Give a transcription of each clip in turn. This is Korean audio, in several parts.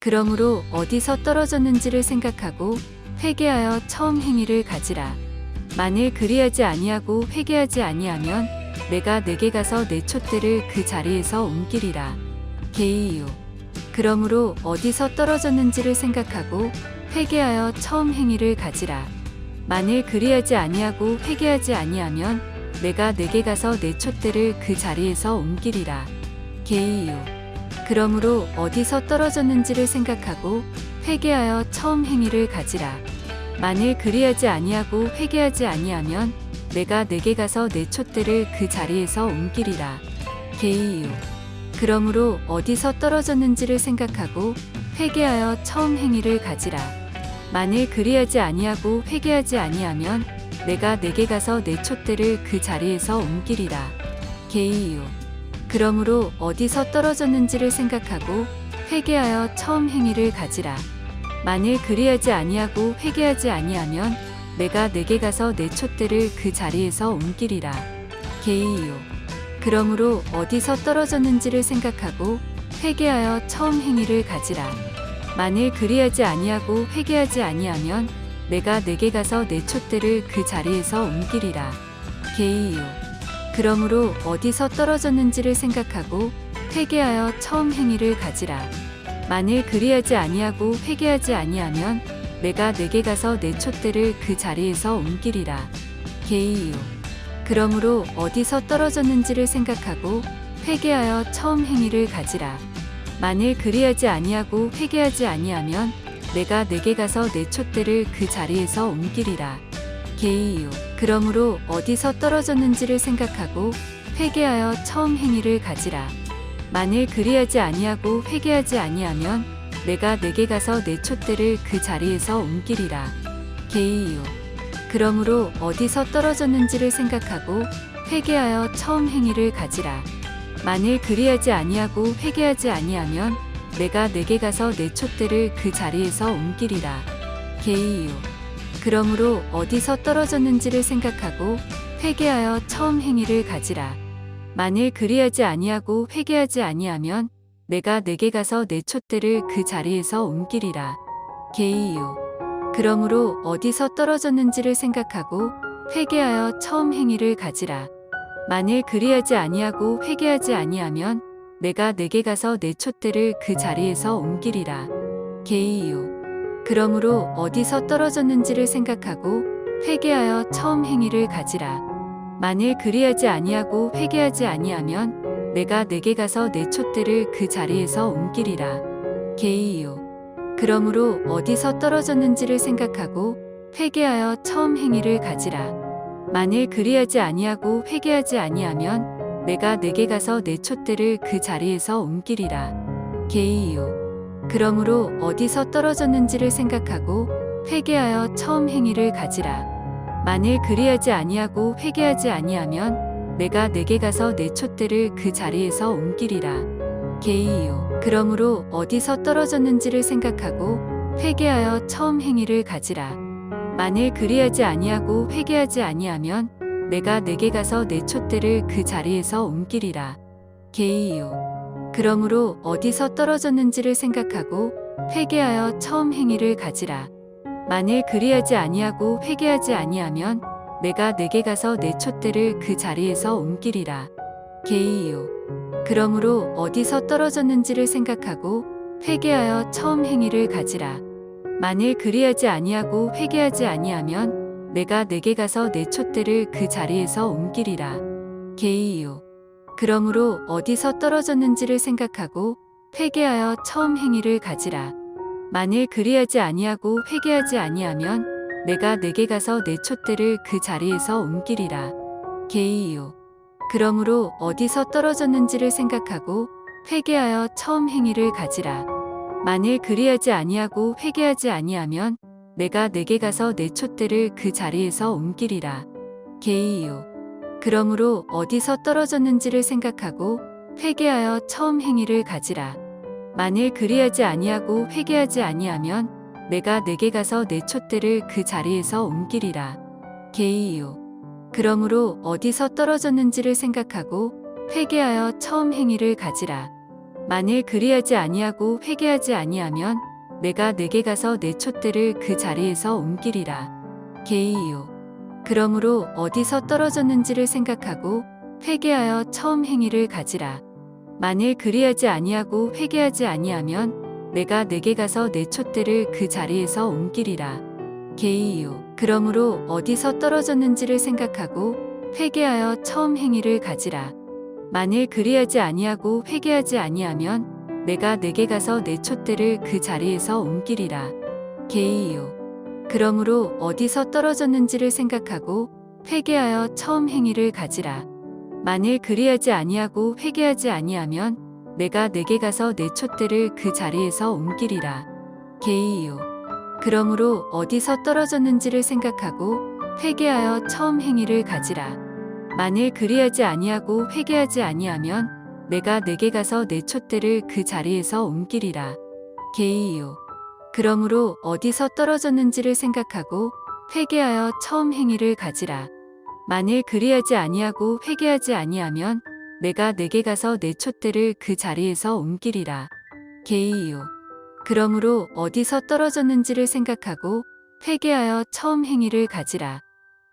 그러므로 어디서 떨어졌는지를 생각하고 회개하여 처음 행위를 가지라. 만일 그리하지 아니하고 회개하지 아니하면 내가 내게 가서 내 촛대를 그 자리에서 옮기리라. 게이유. 그러므로 어디서 떨어졌는지를 생각하고 회개하여 처음 행위를 가지라. 만일 그리하지 아니하고 회개하지 아니하면 내가 내게 가서 내 촛대를 그 자리에서 옮기리라. 게이유. 그러므로 어디서 떨어졌는지를 생각하고 회개하여 처음 행위를 가지라. 만일 그리하지 아니하고 회개하지 아니하면 내가 내게 가서 내 촛대를 그 자리에서 옮기리라. 게이유. 그러므로 어디서 떨어졌는지를 생각하고 회개하여 처음 행위를 가지라. 만일 그리하지 아니하고 회개하지 아니하면 내가 내게 가서 내 촛대를 그 자리에서 옮기리라. 게이유. 그러므로 어디서 떨어졌는지를 생각하고 회개하여 처음 행위를 가지라. 만일 그리하지 아니하고 회개하지 아니하면 내가 내게 가서 내 촛대를 그 자리에서 옮기리라. 게이유. 그러므로 어디서 떨어졌는지를 생각하고 회개하여 처음 행위를 가지라. 만일 그리하지 아니하고 회개하지 아니하면 내가 내게 가서 내 촛대를 그 자리에서 옮기리라. 게이유. 그러므로 어디서 떨어졌는지를 생각하고 회개하여 처음 행위를 가지라. 만일 그리하지 아니하고 회개하지 아니하면 내가 내게 가서 내 촛대를 그 자리에서 옮기리라. 게이유. 그러므로 어디서 떨어졌는지를 생각하고 회개하여 처음 행위를 가지라. 만일 그리하지 아니하고 회개하지 아니하면 내가 내게 가서 내 촛대를 그 자리에서 옮기리라. 게이유. 그러므로 어디서 떨어졌는지를 생각하고 회개하여 처음 행위를 가지라. 만일 그리하지 아니하고 회개하지 아니하면 내가 내게 가서 내 촛대를 그 자리에서 옮기리라. 게이유. 그러므로 어디서 떨어졌는지를 생각하고 회개하여 처음 행위를 가지라. 만일 그리하지 아니하고 회개하지 아니하면 내가 내게 가서 내 촛대를 그 자리에서 옮기리라. 게이유. 그러므로 어디서 떨어졌는지를 생각하고 회개하여 처음 행위를 가지라. 만일 그리하지 아니하고 회개하지 아니하면 내가 내게 가서 내 촛대를 그 자리에서 옮기리라. 게이유. 그러므로 어디서 떨어졌는지를 생각하고 회개하여 처음 행위를 가지라. 만일 그리하지 아니하고 회개하지 아니하면 내가 내게 가서 내 촛대를 그 자리에서 옮기리라. 게이유. 그러므로 어디서 떨어졌는지를 생각하고 회개하여 처음 행위를 가지라. 만일 그리하지 아니하고 회개하지 아니하면 내가 내게 가서 내 촛대를 그 자리에서 옮기리라. 게이유. 그러므로 어디서 떨어졌는지를 생각하고 회개하여 처음 행위를 가지라. 만일 그리하지 아니하고 회개하지 아니하면 내가 내게 가서 내 촛대를 그 자리에서 옮기리라. 게이유. 그러므로 어디서 떨어졌는지를 생각하고 회개하여 처음 행위를 가지라. 만일 그리하지 아니하고 회개하지 아니하면 내가 내게 가서 내 촛대를 그 자리에서 옮기리라. 게이유. 그러므로 어디서 떨어졌는지를 생각하고 회개하여 처음 행위를 가지라. 만일 그리하지 아니하고 회개하지 아니하면 내가 내게 가서 내 촛대를 그 자리에서 옮기리라. 게이유. 그러므로 어디서 떨어졌는지를 생각하고 회개하여 처음 행위를 가지라. 만일 그리하지 아니하고 회개하지 아니하면 내가 내게 가서 내 촛대를 그 자리에서 옮기리라. 게이유. 그러므로 어디서 떨어졌는지를 생각하고 회개하여 처음 행위를 가지라. 만일 그리하지 아니하고 회개하지 아니하면 내가 내게 가서 내 촛대를 그 자리에서 옮기리라. 게이유. 그러므로 어디서 떨어졌는지를 생각하고 회개하여 처음 행위를 가지라. 만일 그리하지 아니하고 회개하지 아니하면 내가 내게 가서 내 촛대를 그 자리에서 옮기리라. 게이유. 그러므로 어디서 떨어졌는지를 생각하고 회개하여 처음 행위를 가지라. 만일 그리하지 아니하고 회개하지 아니하면 내가 내게 가서 내 촛대를 그 자리에서 옮기리라. 게이유. 그러므로 어디서 떨어졌는지를 생각하고 회개하여 처음 행위를 가지라. 만일 그리하지 아니하고 회개하지 아니하면 내가 내게 가서 내 촛대를 그 자리에서 옮기리라. 게이유. 그러므로 어디서 떨어졌는지를 생각하고 회개하여 처음 행위를 가지라. 만일 그리하지 아니하고 회개하지 아니하면 내가 내게 가서 내 촛대를 그 자리에서 옮기리라. 게이요. 그러므로 어디서 떨어졌는지를 생각하고 회개하여 처음 행위를 가지라. 만일 그리하지 아니하고 회개하지 아니하면 내가 내게 가서 내 촛대를 그 자리에서 옮기리라. 게이요. 그러므로 어디서 떨어졌는지를 생각하고 회개하여 처음 행위를 가지라. 만일 그리하지 아니하고 회개하지 아니하면 내가 내게 가서 내 촛대를 그 자리에서 옮기리라. 게이요. 그러므로 어디서 떨어졌는지를 생각하고 회개하여 처음 행위를 가지라. 만일 그리하지 아니하고 회개하지 아니하면 내가 내게 가서 내 촛대를 그 자리에서 옮기리라. 게이요. 그러므로 어디서 떨어졌는지를 생각하고 회개하여 처음 행위를 가지라. 만일 그리하지 아니하고 회개하지 아니하면 내가 내게 가서 내 촛대를 그 자리에서 옮기리라. 게이요. 그러므로 어디서 떨어졌는지를 생각하고 회개하여 처음 행위를 가지라. 만일 그리하지 아니하고 회개하지 아니하면 내가 내게 가서 내 촛대를 그 자리에서 옮기리라. 게이요. 그러므로 어디서 떨어졌는지를 생각하고 회개하여 처음 행위를 가지라.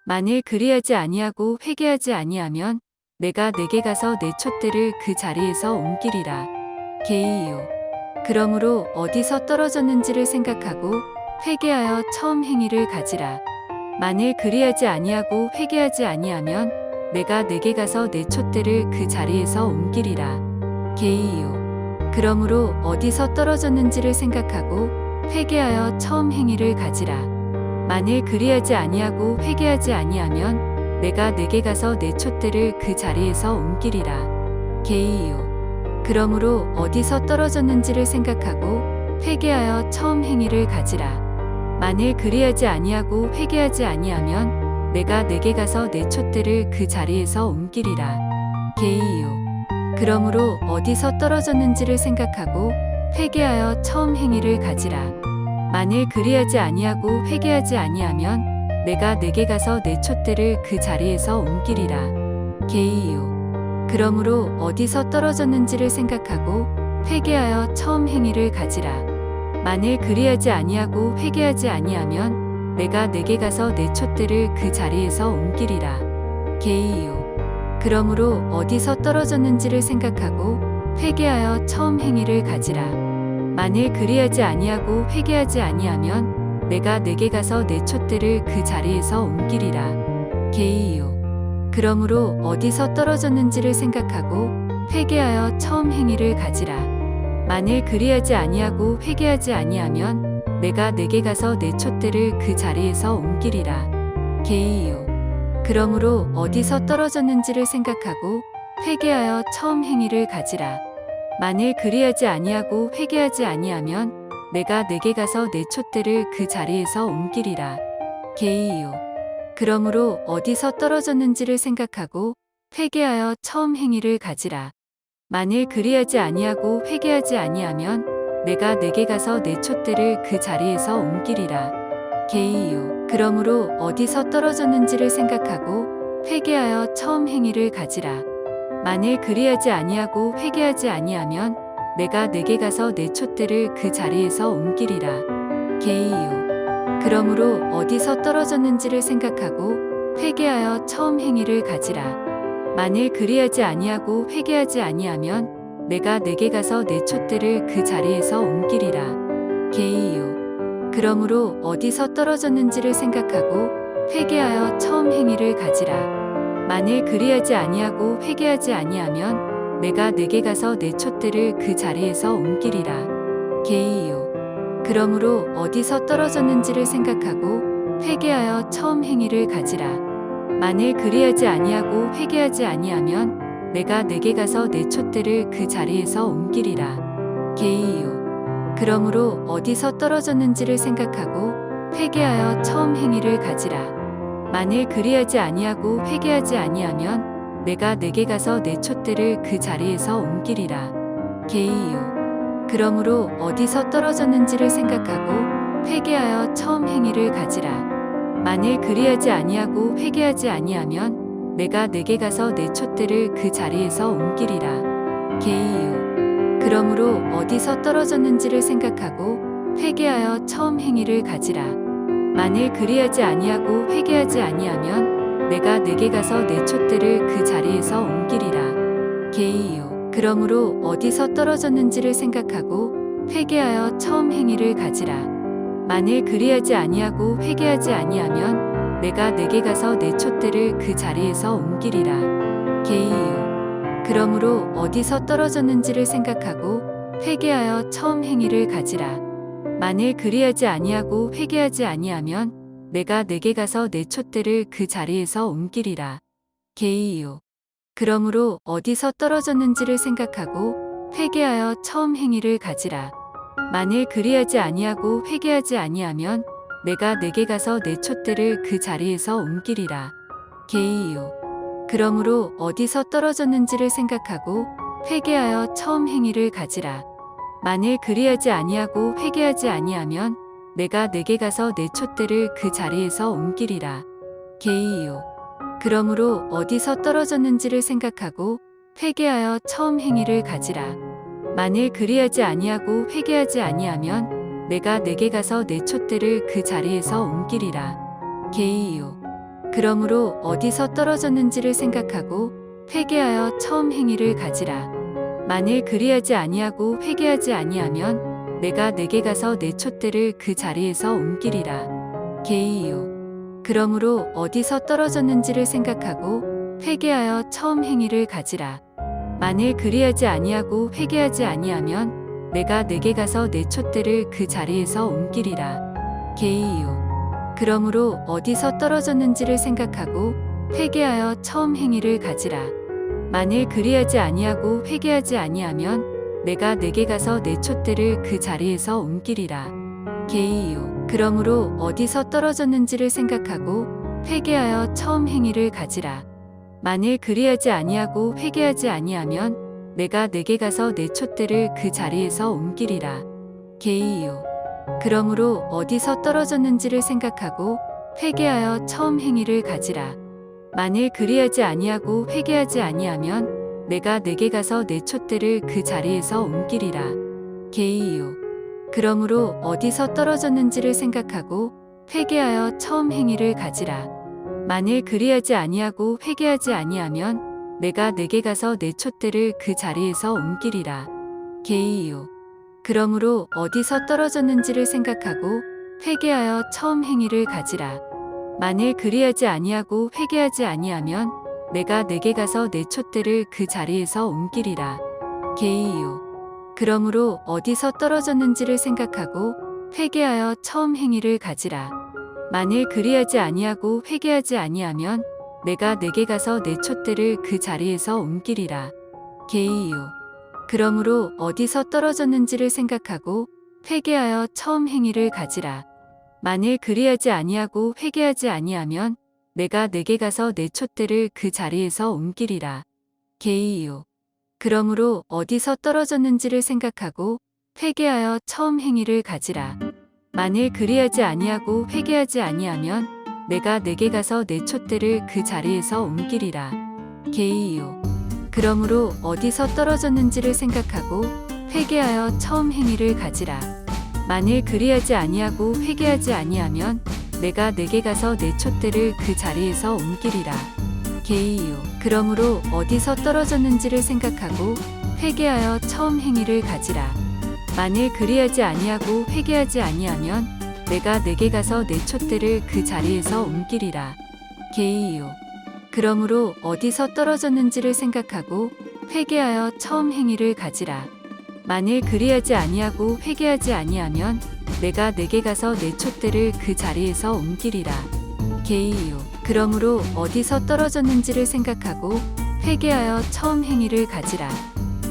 만일 그리하지 아니하고 회개하지 아니하면 내가 내게 가서 내 촛대를 그 자리에서 옮기리라. 게이요. 그러므로 어디서 떨어졌는지를 생각하고 회개하여 처음 행위를 가지라. 만일 그리하지 아니하고 회개하지 아니하면 내가 내게 가서 내 촛대를 그 자리에서 옮기리라. 게이요. 그러므로 어디서 떨어졌는지를 생각하고 회개하여 처음 행위를 가지라. 만일 그리하지 아니하고 회개하지 아니하면 내가 내게 가서 내 촛대를 그 자리에서 옮기리라. 게이요. 그러므로 어디서 떨어졌는지를 생각하고 회개하여 처음 행위를 가지라. 만일 그리하지 아니하고 회개하지 아니하면 내가 내게 가서 내 촛대를 그 자리에서 옮기리라. 게이요. 그러므로 어디서 떨어졌는지를 생각하고 회개하여 처음 행위를 가지라. 만일 그리하지 아니하고 회개하지 아니하면 내가 내게 가서 내 촛대를 그 자리에서 옮기리라. 게이요. 그러므로 어디서 떨어졌는지를 생각하고 회개하여 처음 행위를 가지라. 만일 그리하지 아니하고 회개하지 아니하면 내가 내게 가서 내 촛대를 그 자리에서 옮기리라. 게이요. 그러므로 어디서 떨어졌는지를 생각하고 회개하여 처음 행위를 가지라. 만일 그리하지 아니하고 회개하지 아니하면 내가 내게 가서 내 촛대를 그 자리에서 옮기리라. 게이요. 그러므로 어디서 떨어졌는지를 생각하고 회개하여 처음 행위를 가지라. 만일 그리하지 아니하고 회개하지 아니하면 내가 내게 가서 내 촛대를 그 자리에서 옮기리라. 게이요. 그러므로 어디서 떨어졌는지를 생각하고 회개하여 처음 행위를 가지라. 만일 그리하지 아니하고 회개하지 아니하면 내가 내게 가서 내 촛대를 그 자리에서 옮기리라. 게이요. 그러므로 어디서 떨어졌는지를 생각하고 회개하여 처음 행위를 가지라. 만일 그리하지 아니하고 회개하지 아니하면 내가 내게 가서 내 촛대를 그 자리에서 옮기리라. 게이요. 그러므로 어디서 떨어졌는지를 생각하고 회개하여 처음 행위를 가지라. 만일 그리하지 아니하고 회개하지 아니하면 내가 내게 가서 내 촛대를 그 자리에서 옮기리라. 게이요. 그러므로 어디서 떨어졌는지를 생각하고 회개하여 처음 행위를 가지라. 만일 그리하지 아니하고 회개하지 아니하면 내가 내게 가서 내 촛대를 그 자리에서 옮기리라. 게이요. 그러므로 어디서 떨어졌는지를 생각하고 회개하여 처음 행위를 가지라. 만일 그리하지 아니하고 회개하지 아니하면 내가 내게 가서 내 촛대를 그 자리에서 옮기리라. 게이요. 그러므로 어디서 떨어졌는지를 생각하고 회개하여 처음 행위를 가지라. 만일 그리하지 아니하고 회개하지 아니하면 내가 내게 가서 내 촛대를 그 자리에서 옮기리라. 게이요. 그러므로 어디서 떨어졌는지를 생각하고 회개하여 처음 행위를 가지라. 만일 그리하지 아니하고 회개하지 아니하면 내가 내게 가서 내 촛대를 그 자리에서 옮기리라. 게이요. 그러므로 어디서 떨어졌는지를 생각하고 회개하여 처음 행위를 가지라. 만일 그리하지 아니하고 회개하지 아니하면 내가 내게 가서 내 촛대를 그 자리에서 옮기리라. 게이요. 그러므로 어디서 떨어졌는지를 생각하고 회개하여 처음 행위를 가지라. 만일 그리하지 아니하고 회개하지 아니하면 내가 내게 가서 내 촛대를 그 자리에서 옮기리라. 게이요. 그러므로 어디서 떨어졌는지를 생각하고 회개하여 처음 행위를 가지라. 만일 그리하지 아니하고 회개하지 아니하면 내가 내게 가서 내 촛대를 그 자리에서 옮기리라. 게이요. 그러므로 어디서 떨어졌는지를 생각하고 회개하여 처음 행위를 가지라. 만일 그리하지 아니하고 회개하지 아니하면 내가 내게 가서 내 촛대를 그 자리에서 옮기리라. 게이요. 그러므로 어디서 떨어졌는지를 생각하고 회개하여 처음 행위를 가지라. 만일 그리하지 아니하고 회개하지 아니하면 내가 내게 가서 내 촛대를 그 자리에서 옮기리라. 게이요. 그러므로 어디서 떨어졌는지를 생각하고 회개하여 처음 행위를 가지라. 만일 그리하지 아니하고 회개하지 아니하면 내가 내게 가서 내 촛대를 그 자리에서 옮기리라. 게이요. 그러므로 어디서 떨어졌는지를 생각하고 회개하여 처음 행위를 가지라. 만일 그리하지 아니하고 회개하지 아니하면 내가 내게 가서 내 촛대를 그 자리에서 옮기리라. 게이요. 그러므로 어디서 떨어졌는지를 생각하고 회개하여 처음 행위를 가지라. 만일 그리하지 아니하고 회개하지 아니하면 내가 내게 가서 내 촛대를 그 자리에서 옮기리라. 게이요. 그러므로 어디서 떨어졌는지를 생각하고 회개하여 처음 행위를 가지라. 만일 그리하지 아니하고 회개하지 아니하면 내가 내게 가서 내 촛대를 그 자리에서 옮기리라. 게이요. 그러므로 어디서 떨어졌는지를 생각하고 회개하여 처음 행위를 가지라. 만일 그리하지 아니하고 회개하지 아니하면 내가 내게 가서 내 촛대를 그 자리에서 옮기리라. 게이요. 그러므로 어디서 떨어졌는지를 생각하고 회개하여 처음 행위를 가지라. 만일 그리하지 아니하고 회개하지 아니하면 내가 내게 가서 내 촛대를 그 자리에서 옮기리라. 게이요. 그러므로 어디서 떨어졌는지를 생각하고 회개하여 처음 행위를 가지라. 만일 그리하지 아니하고 회개하지 아니하면 내가 내게 가서 내 촛대를 그 자리에서 옮기리라. 게이요. 그러므로 어디서 떨어졌는지를 생각하고 회개하여 처음 행위를 가지라. 만일 그리하지 아니하고 회개하지 아니하면 내가 내게 가서 내 촛대를 그 자리에서 옮기리라. 게이요. 그러므로 어디서 떨어졌는지를 생각하고 회개하여 처음 행위를 가지라. 만일 그리하지 아니하고 회개하지 아니하면 내가 내게 가서 내 촛대를 그 자리에서 옮기리라. 게이요. 그러므로 어디서 떨어졌는지를 생각하고 회개하여 처음 행위를 가지라. 만일 그리하지 아니하고 회개하지 아니하면 내가 내게 가서 내 촛대를 그 자리에서 옮기리라. 게이요. 그러므로 어디서 떨어졌는지를 생각하고 회개하여 처음 행위를 가지라. 만일 그리하지 아니하고 회개하지 아니하면 내가 내게 가서 내 촛대를 그 자리에서 옮기리라. 게이요. 그러므로 어디서 떨어졌는지를 생각하고 회개하여 처음 행위를 가지라. 만일 그리하지 아니하고 회개하지 아니하면 내가 내게 가서 내 촛대를 그 자리에서 옮기리라. 게이요. 그러므로 어디서 떨어졌는지를 생각하고 회개하여 처음 행위를 가지라. 만일 그리하지 아니하고 회개하지 아니하면 내가 내게 가서 내 촛대를 그 자리에서 옮기리라. 게이요. 그러므로 어디서 떨어졌는지를 생각하고 회개하여 처음 행위를 가지라. 만일 그리하지 아니하고 회개하지 아니하면 내가 내게 가서 내 촛대를 그 자리에서 옮기리라. 게이요. 그러므로 어디서 떨어졌는지를 생각하고 회개하여 처음 행위를 가지라. 만일 그리하지 아니하고 회개하지 아니하면 내가 내게 가서 내 촛대를 그 자리에서 옮기리라. 게이요. 그러므로 어디서 떨어졌는지를 생각하고 회개하여 처음 행위를 가지라.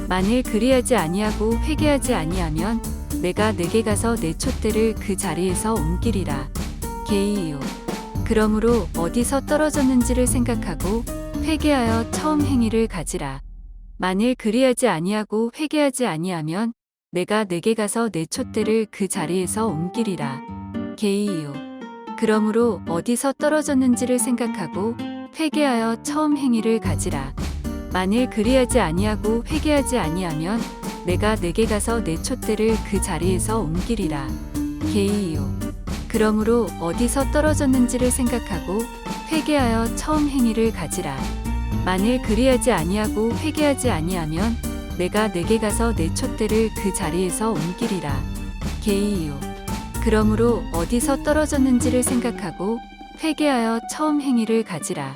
만일 그리하지 아니하고 회개하지 아니하면 내가 내게 가서 내 촛대를 그 자리에서 옮기리라. 게이요. 그러므로 어디서 떨어졌는지를 생각하고 회개하여 처음 행위를 가지라. 만일 그리하지 아니하고 회개하지 아니하면 내가 내게 가서 내 촛대를 그 자리에서 옮기리라. 게이요. 그러므로 어디서 떨어졌는지를 생각하고 회개하여 처음 행위를 가지라. 만일 그리하지 아니하고 회개하지 아니하면 내가 내게 가서 내 촛대를 그 자리에서 옮기리라. 게이요. 그러므로 어디서 떨어졌는지를 생각하고 회개하여 처음 행위를 가지라. 만일 그리하지 아니하고 회개하지 아니하면 내가 내게 가서 내 촛대를 그 자리에서 옮기리라. 게이요. 그러므로 어디서 떨어졌는지를 생각하고 회개하여 처음 행위를 가지라.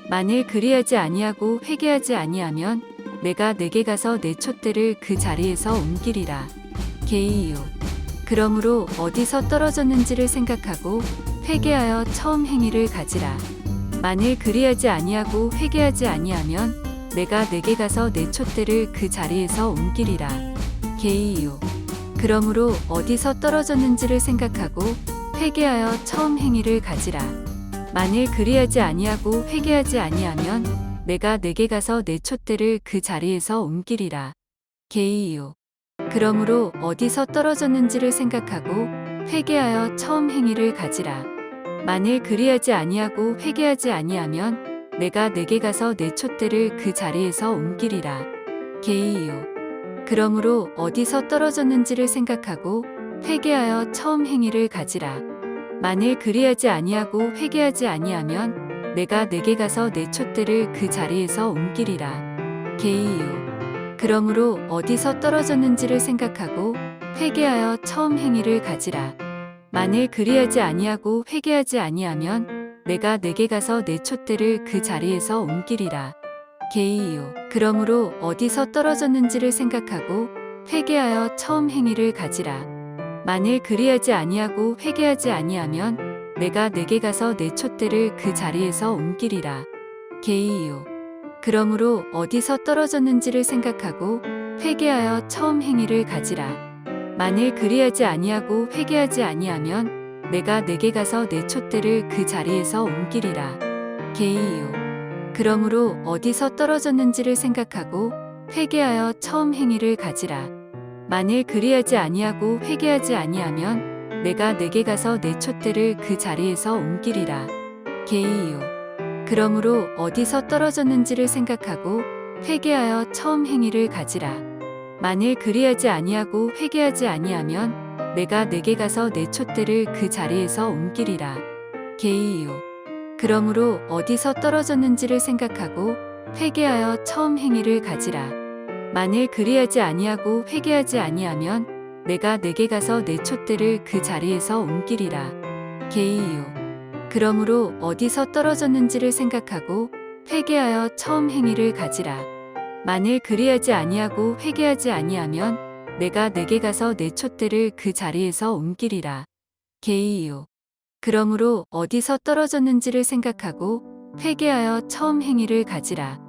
만일 그리하지 아니하고 회개하지 아니하면 내가 내게 가서 내 촛대를 그 자리에서 옮기리라. 게이요. 그러므로 어디서 떨어졌는지를 생각하고 회개하여 처음 행위를 가지라. 만일 그리하지 아니하고 회개하지 아니하면 내가 내게 가서 내 촛대를 그 자리에서 옮기리라. 게이요. 그러므로 어디서 떨어졌는지를 생각하고 회개하여 처음 행위를 가지라. 만일 그리하지 아니하고 회개하지 아니하면 내가 내게 가서 내 촛대를 그 자리에서 옮기리라. 게이요. 그러므로 어디서 떨어졌는지를 생각하고 회개하여 처음 행위를 가지라. 만일 그리하지 아니하고 회개하지 아니하면 내가 내게 가서 내 촛대를 그 자리에서 옮기리라. 게이요. 그러므로 어디서 떨어졌는지를 생각하고 회개하여 처음 행위를 가지라. 만일 그리하지 아니하고 회개하지 아니하면 내가 내게 가서 내 촛대를 그 자리에서 옮기리라. 게이요. 그러므로 어디서 떨어졌는지를 생각하고 회개하여 처음 행위를 가지라. 만일 그리하지 아니하고 회개하지 아니하면 내가 내게 가서 내 촛대를 그 자리에서 옮기리라. 게이요. 그러므로 어디서 떨어졌는지를 생각하고 회개하여 처음 행위를 가지라. 만일 그리하지 아니하고 회개하지 아니하면 내가 내게 가서 내 촛대를 그 자리에서 옮기리라. 게이요. 그러므로 어디서 떨어졌는지를 생각하고 회개하여 처음 행위를 가지라. 만일 그리하지 아니하고 회개하지 아니하면 내가 내게 가서 내 촛대를 그 자리에서 옮기리라. 게이요. 그러므로 어디서 떨어졌는지를 생각하고 회개하여 처음 행위를 가지라. 만일 그리하지 아니하고 회개하지 아니하면 내가 내게 가서 내 촛대를 그 자리에서 옮기리라. 게이요. 그러므로 어디서 떨어졌는지를 생각하고 회개하여 처음 행위를 가지라. 만일 그리하지 아니하고 회개하지 아니하면 내가 내게 가서 내 촛대를 그 자리에서 옮기리라. 게이요. 그러므로 어디서 떨어졌는지를 생각하고 회개하여 처음 행위를 가지라. 만일 그리하지 아니하고 회개하지 아니하면 내가 내게 가서 내 촛대를 그 자리에서 옮기리라. 게이요. 그러므로 어디서 떨어졌는지를 생각하고 회개하여 처음 행위를 가지라. 만일 그리하지 아니하고 회개하지 아니하면 내가 내게 가서 내 촛대를 그 자리에서 옮기리라. 게이요. 그러므로 어디서 떨어졌는지를 생각하고 회개하여 처음 행위를 가지라.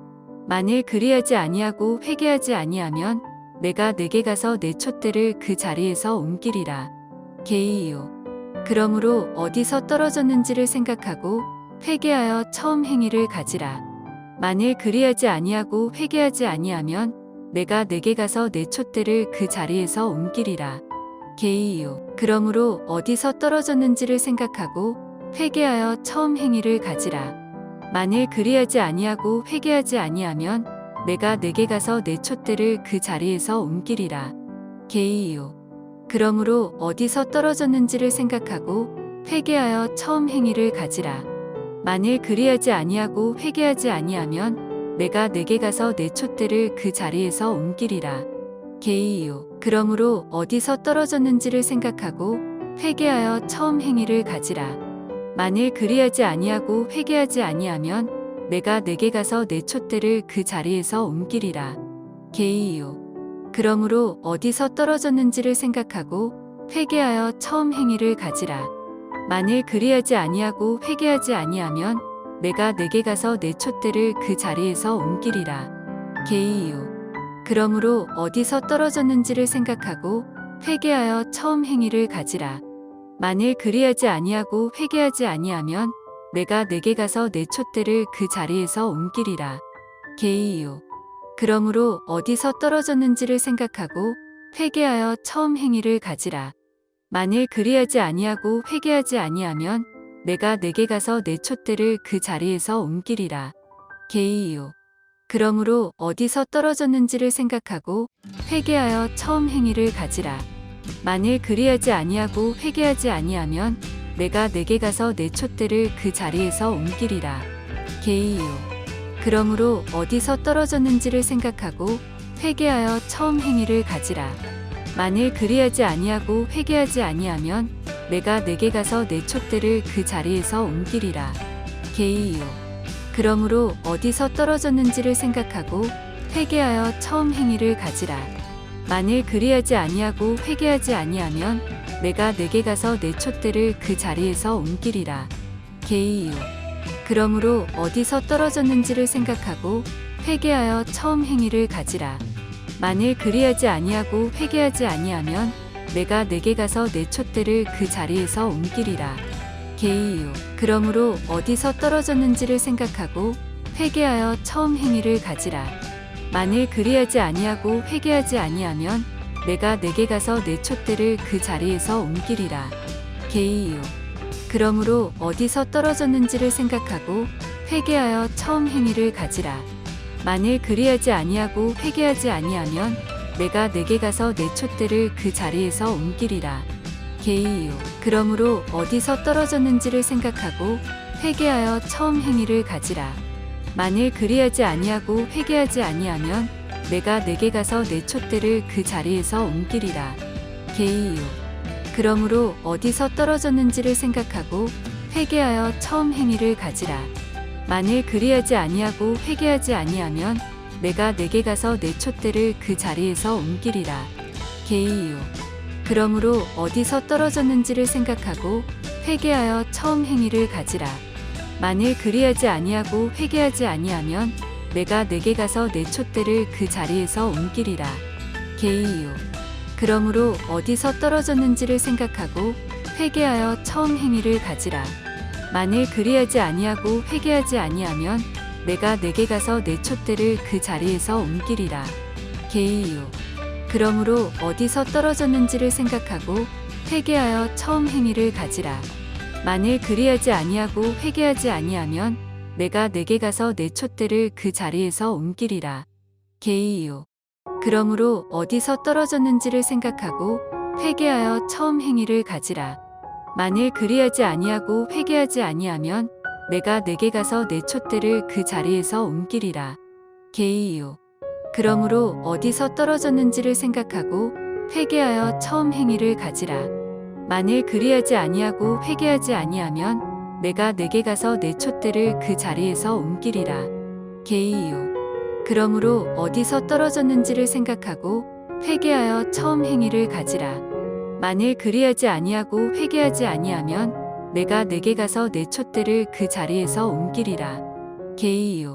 만일 그리하지 아니하고 회개하지 아니하면 내가 내게 가서 내 촛대를 그 자리에서 옮기리라. 게이요. 그러므로 어디서 떨어졌는지를 생각하고 회개하여 처음 행위를 가지라. 만일 그리하지 아니하고 회개하지 아니하면 내가 내게 가서 내 촛대를 그 자리에서 옮기리라. 게이요. 그러므로 어디서 떨어졌는지를 생각하고 회개하여 처음 행위를 가지라. 만일 그리하지 아니하고 회개하지 아니하면 내가 내게 가서 내 촛대를 그 자리에서 옮기리라. 게이요. 그러므로 어디서 떨어졌는지를 생각하고 회개하여 처음 행위를 가지라. 만일 그리하지 아니하고 회개하지 아니하면 내가 내게 가서 내 촛대를 그 자리에서 옮기리라. 게이요. 그러므로 어디서 떨어졌는지를 생각하고 회개하여 처음 행위를 가지라. 만일 그리하지 아니하고 회개하지 아니하면 내가 내게 가서 내 촛대를 그 자리에서 옮기리라. 게이요. 그러므로 어디서 떨어졌는지를 생각하고 회개하여 처음 행위를 가지라. 만일 그리하지 아니하고 회개하지 아니하면 내가 내게 가서 내 촛대를 그 자리에서 옮기리라. 게이요. 그러므로 어디서 떨어졌는지를 생각하고 회개하여 처음 행위를 가지라. 만일 그리하지 아니하고 회개하지 아니하면 내가 내게 가서 내 촛대를 그 자리에서 옮기리라. 게이요. 그러므로 어디서 떨어졌는지를 생각하고 회개하여 처음 행위를 가지라. 만일 그리하지 아니하고 회개하지 아니하면 내가 내게 가서 내 촛대를 그 자리에서 옮기리라. 게이요. 그러므로 어디서 떨어졌는지를 생각하고 회개하여 처음 행위를 가지라. 만일 그리하지 아니하고 회개하지 아니하면 내가 내게 가서 내 촛대를 그 자리에서 옮기리라. 게이요. 그러므로 어디서 떨어졌는지를 생각하고 회개하여 처음 행위를 가지라. 만일 그리하지 아니하고 회개하지 아니하면 내가 내게 가서 내 촛대를 그 자리에서 옮기리라. 게이요. 그러므로 어디서 떨어졌는지를 생각하고 회개하여 처음 행위를 가지라. 만일 그리하지 아니하고 회개하지 아니하면 내가 내게 가서 내 촛대를 그 자리에서 옮기리라. 게이요. 그러므로 어디서 떨어졌는지를 생각하고 회개하여 처음 행위를 가지라. 만일 그리하지 아니하고 회개하지 아니하면 내가 내게 가서 내 촛대를 그 자리에서 옮기리라. 게이요. 그러므로 어디서 떨어졌는지를 생각하고 회개하여 처음 행위를 가지라. 만일 그리하지 아니하고 회개하지 아니하면 내가 내게 가서 내 촛대를 그 자리에서 옮기리라. 게이요. 그러므로 어디서 떨어졌는지를 생각하고 회개하여 처음 행위를 가지라. 만일 그리하지 아니하고 회개하지 아니하면 내가 내게 가서 내 촛대를 그 자리에서 옮기리라. 게이요. 그러므로 어디서 떨어졌는지를 생각하고 회개하여 처음 행위를 가지라. 만일 그리하지 아니하고 회개하지 아니하면 내가 내게 가서 내 촛대를 그 자리에서 옮기리라. 게이요. 그러므로 어디서 떨어졌는지를 생각하고 회개하여 처음 행위를 가지라. 만일 그리하지 아니하고 회개하지 아니하면 내가 내게 가서 내 촛대를 그 자리에서 옮기리라. 게이요. 그러므로 어디서 떨어졌는지를 생각하고 회개하여 처음 행위를 가지라. 만일 그리하지 아니하고 회개하지 아니하면 내가 내게 가서 내 촛대를 그 자리에서 옮기리라. 게이요. 그러므로 어디서 떨어졌는지를 생각하고 회개하여 처음 행위를 가지라. 만일 그리하지 아니하고 회개하지 아니하면 내가 내게 가서 내 촛대를 그 자리에서 옮기리라. 게이요. 그러므로 어디서 떨어졌는지를 생각하고 회개하여 처음 행위를 가지라. 만일 그리하지 아니하고 회개하지 아니하면 내가 내게 가서 내 촛대를 그 자리에서 옮기리라. 게이요. 그러므로 어디서 떨어졌는지를 생각하고 회개하여 처음 행위를 가지라. 만일 그리하지 아니하고 회개하지 아니하면 내가 내게 가서 내 촛대를 그 자리에서 옮기리라. 게이요. 그러므로 어디서 떨어졌는지를 생각하고 회개하여 처음 행위를 가지라. 만일 그리하지 아니하고 회개하지 아니하면 내가 내게 가서 내 촛대를 그 자리에서 옮기리라. 게이요. 그러므로 어디서 떨어졌는지를 생각하고 회개하여 처음 행위를 가지라. 만일 그리하지 아니하고 회개하지 아니하면 내가 내게 가서 내 촛대를 그 자리에서 옮기리라. 게이요.